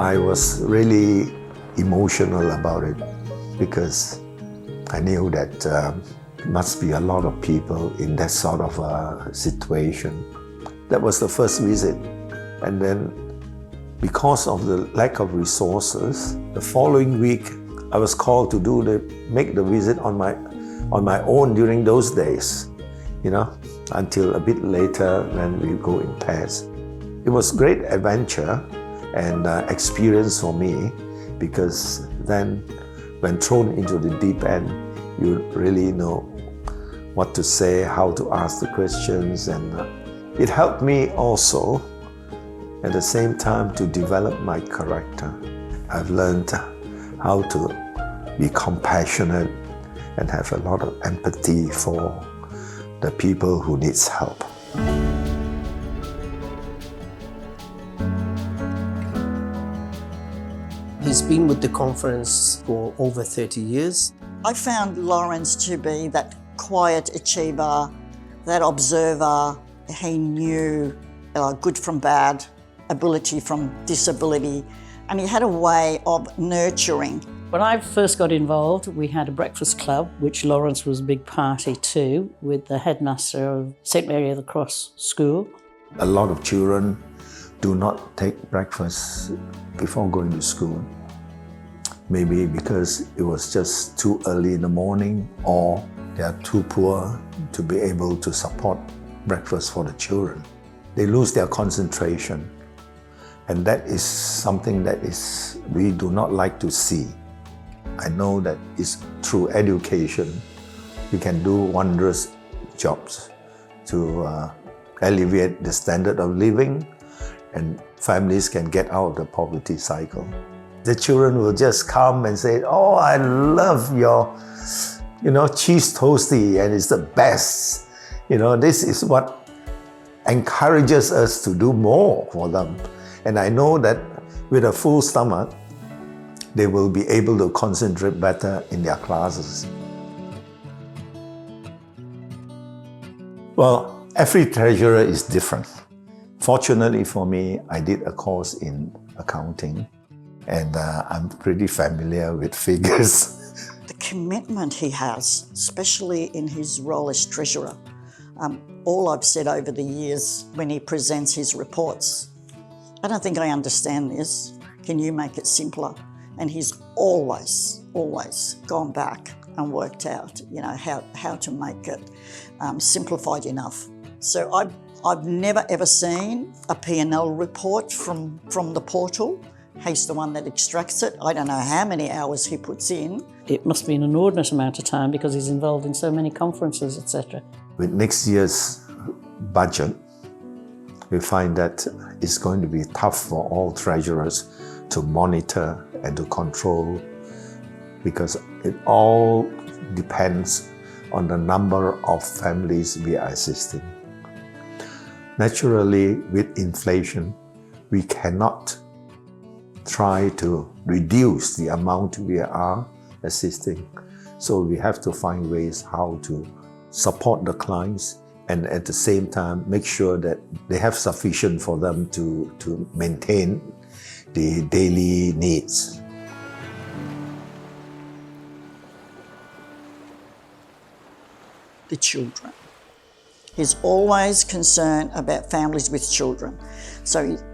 I was really emotional about it because I knew that must be a lot of people in that sort of a situation. That was the first visit. And then because of the lack of resources, the following week I was called to make the visit on my own during those days, until a bit later when we go in pairs. It was great adventure and experience for me, because then when thrown into the deep end, you really know what to say, how to ask the questions, and it helped me also at the same time to develop my character. I've learned how to be compassionate and have a lot of empathy for the people who needs help. He's been with the conference for over 30 years. I found Lawrence to be that quiet achiever, that observer. He knew good from bad, ability from disability, and he had a way of nurturing. When I first got involved, we had a breakfast club, which Lawrence was a big party to, with the headmaster of St. Mary of the Cross School. A lot of children do not take breakfast before going to school. Maybe because it was just too early in the morning, or they are too poor to be able to support breakfast for the children. They lose their concentration. And that is something that we do not like to see. I know that it's through education we can do wondrous jobs to alleviate the standard of living, and families can get out of the poverty cycle. The children will just come and say, "Oh, I love your, cheese toasty, and it's the best." This is what encourages us to do more for them. And I know that with a full stomach, they will be able to concentrate better in their classes. Well, every treasurer is different. Fortunately for me, I did a course in accounting, and I'm pretty familiar with figures. The commitment he has, especially in his role as treasurer. All I've said over the years when he presents his reports, I don't think I understand this. Can you make it simpler? And he's always gone back and worked out, how to make it simplified enough. So I've never ever seen a P&L report from the portal. He's the one that extracts it. I don't know how many hours he puts in. It must be an inordinate amount of time because he's involved in so many conferences, etc. With next year's budget, we find that it's going to be tough for all treasurers to monitor and to control, because it all depends on the number of families we are assisting. Naturally, with inflation, we cannot try to reduce the amount we are assisting. So we have to find ways how to support the clients and at the same time make sure that they have sufficient for them to maintain the daily needs. The children. He's always concerned about families with children.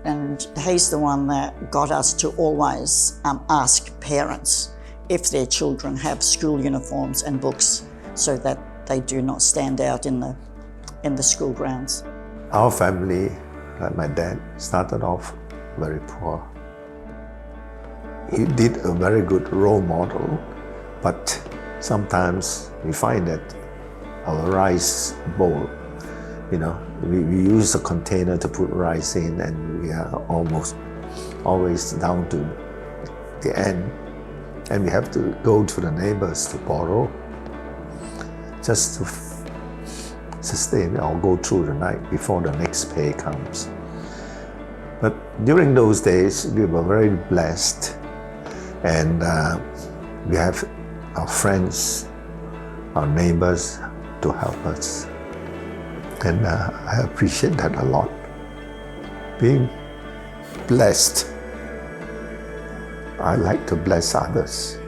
And he's the one that got us to always ask parents if their children have school uniforms and books, so that they do not stand out in the school grounds. Our family, like my dad, started off very poor. He did a very good role model, but sometimes we find that our rice bowl, we use a container to put rice in, and we are always down to the end, and we have to go to the neighbors to borrow just to sustain or go through the night before the next pay comes. But during those days, we were very blessed, and we have our friends, our neighbors to help us. And I appreciate that a lot. Being blessed I like to bless others.